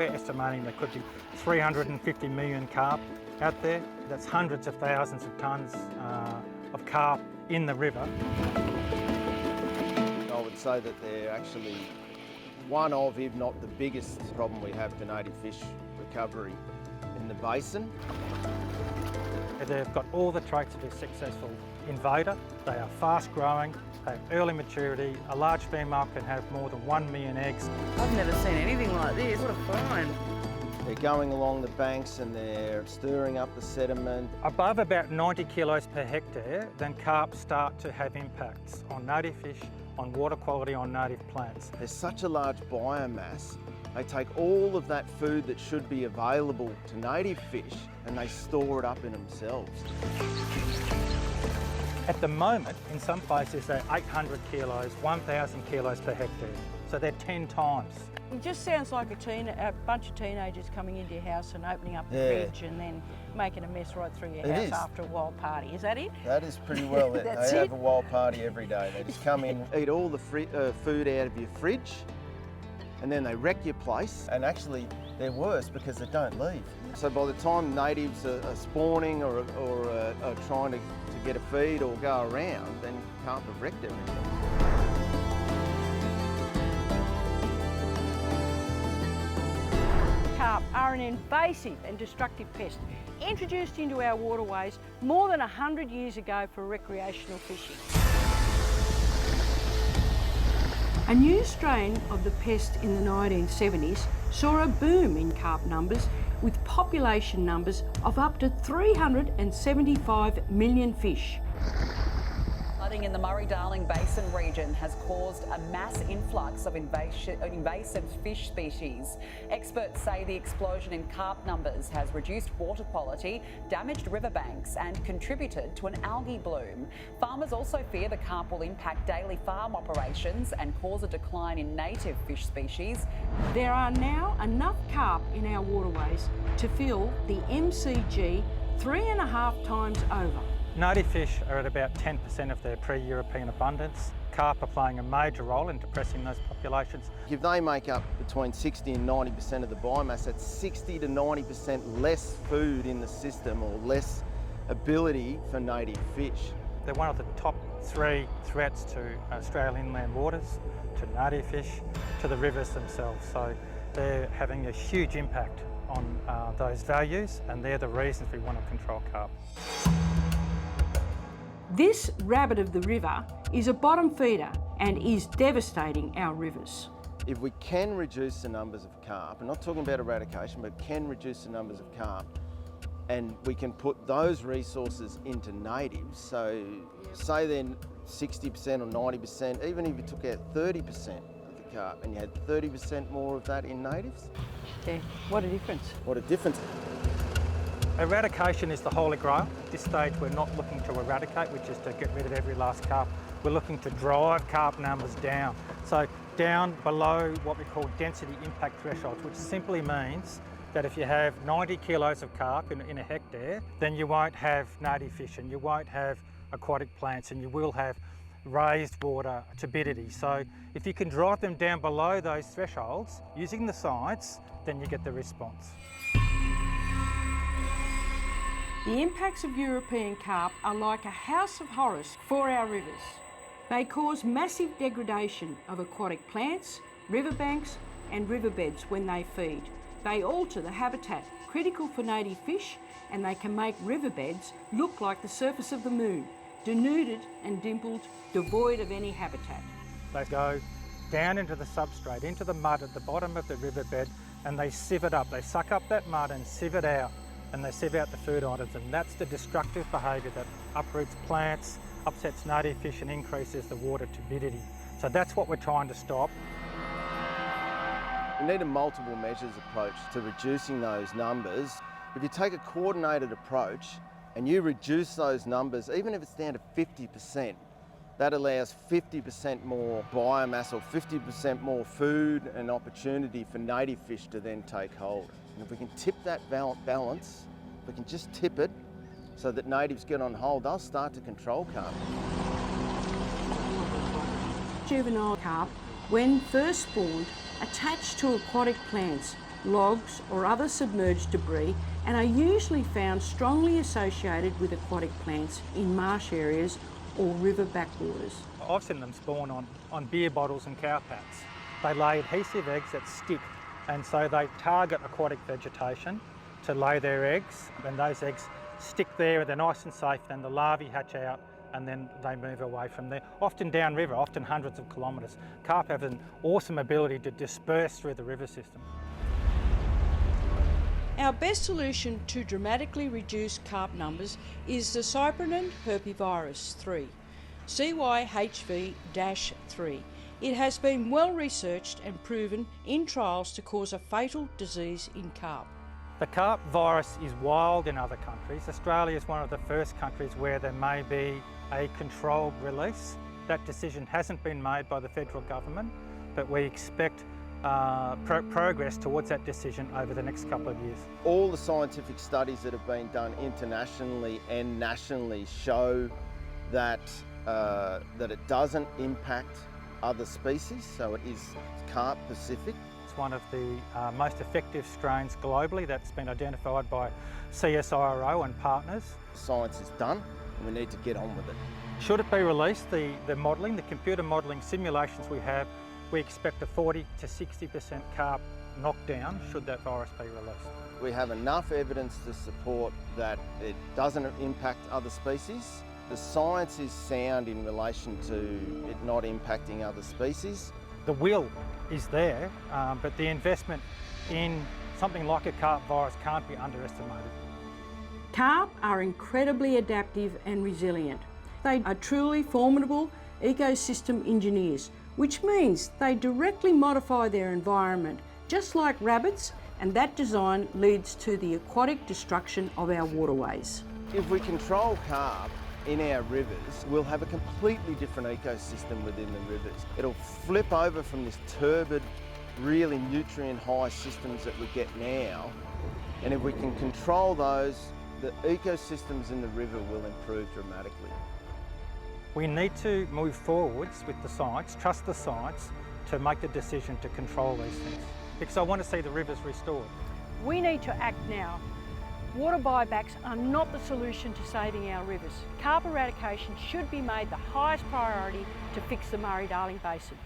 we're estimating there could be 350 million carp out there. That's hundreds of thousands of tonnes of carp in the river. I would say that they're actually one of, if not the biggest problem we have for native fish recovery in the basin. They've got all the traits of a successful invader. They are fast growing, they have early maturity. A large female can have more than 1 million eggs. I've never seen anything like this. What a find. They're going along the banks and they're stirring up the sediment. Above about 90 kilos per hectare, then carp start to have impacts on native fish, on water quality, on native plants. There's such a large biomass. They take all of that food that should be available to native fish and they store it up in themselves. At the moment, in some places, they're 800 kilos, 1,000 kilos per hectare. So they're 10 times. It just sounds like a bunch of teenagers coming into your house and opening up the fridge and then making a mess right through your house after a wild party. Is that it? That is pretty well it. They have a wild party every day. They just come in, eat all the food out of your fridge, and then they wreck your place. And actually, they're worse because they don't leave. So by the time natives are spawning or are trying to get a feed or go around, then carp have wrecked everything. Carp are an invasive and destructive pest introduced into our waterways more than 100 years ago for recreational fishing. A new strain of the pest in the 1970s saw a boom in carp numbers, with population numbers of up to 375 million fish. Flooding in the Murray-Darling Basin region has caused a mass influx of invasive fish species. Experts say the explosion in carp numbers has reduced water quality, damaged riverbanks and contributed to an algae bloom. Farmers also fear the carp will impact daily farm operations and cause a decline in native fish species. There are now enough carp in our waterways to fill the MCG 3.5 times over. Native fish are at about 10% of their pre-European abundance. Carp are playing a major role in depressing those populations. If they make up between 60 and 90% of the biomass, that's 60 to 90% less food in the system or less ability for native fish. They're one of the top 3 threats to Australian inland waters, to native fish, to the rivers themselves. So they're having a huge impact on those values, and they're the reasons we want to control carp. This rabbit of the river is a bottom feeder and is devastating our rivers. If we can reduce the numbers of carp, I'm not talking about eradication, but can reduce the numbers of carp, and we can put those resources into natives, so say then 60% or 90%, even if you took out 30% of the carp and you had 30% more of that in natives. Yeah, what a difference. What a difference. Eradication is the holy grail. At this stage, we're not looking to eradicate, which is to get rid of every last carp. We're looking to drive carp numbers down. So down below what we call density impact thresholds, which simply means that if you have 90 kilos of carp in a hectare, then you won't have native fish and you won't have aquatic plants and you will have raised water turbidity. So if you can drive them down below those thresholds using the science, then you get the response. The impacts of European carp are like a house of horrors for our rivers. They cause massive degradation of aquatic plants, riverbanks and riverbeds when they feed. They alter the habitat critical for native fish, and they can make riverbeds look like the surface of the moon, denuded and dimpled, devoid of any habitat. They go down into the substrate, into the mud at the bottom of the riverbed, and they sieve it up. They suck up that mud and sieve it out, and they sieve out the food items, and that's the destructive behaviour that uproots plants, upsets native fish and increases the water turbidity. So that's what we're trying to stop. We need a multiple measures approach to reducing those numbers. If you take a coordinated approach and you reduce those numbers, even if it's down to 50%, that allows 50% more biomass or 50% more food and opportunity for native fish to then take hold. And if we can tip that balance, if we can just tip it so that natives get on hold, they'll start to control carp. Juvenile carp, when first spawned, attach to aquatic plants logs or other submerged debris and are usually found strongly associated with aquatic plants in marsh areas or river backwaters. I've seen them spawn on beer bottles and cow pats. They lay adhesive eggs that stick, and so they target aquatic vegetation to lay their eggs, and those eggs stick there, they're nice and safe, then the larvae hatch out and then they move away from there, often downriver, often hundreds of kilometres. Carp have an awesome ability to disperse through the river system. Our best solution to dramatically reduce carp numbers is the cyprinid herpivirus 3, CYHV-3. It has been well researched and proven in trials to cause a fatal disease in carp. The carp virus is wild in other countries. Australia is one of the first countries where there may be a controlled release. That decision hasn't been made by the federal government, but we expect progress towards that decision over the next couple of years. All the scientific studies that have been done internationally and nationally show that it doesn't impact other species, so it is carp specific. It's one of the most effective strains globally that's been identified by CSIRO and partners. Science is done and we need to get on with it. Should it be released, the modelling, the computer modelling simulations we have, we expect a 40 to 60% carp knockdown should that virus be released. We have enough evidence to support that it doesn't impact other species. The science is sound in relation to it not impacting other species. The will is there, but the investment in something like a carp virus can't be underestimated. Carp are incredibly adaptive and resilient. They are truly formidable ecosystem engineers, which means they directly modify their environment, just like rabbits, and that design leads to the aquatic destruction of our waterways. If we control carp in our rivers, we'll have a completely different ecosystem within the rivers. It'll flip over from this turbid, really nutrient-high systems that we get now, and if we can control those, the ecosystems in the river will improve dramatically. We need to move forwards with the science, trust the science, to make the decision to control these things, because I want to see the rivers restored. We need to act now. Water buybacks are not the solution to saving our rivers. Carp eradication should be made the highest priority to fix the Murray-Darling Basin.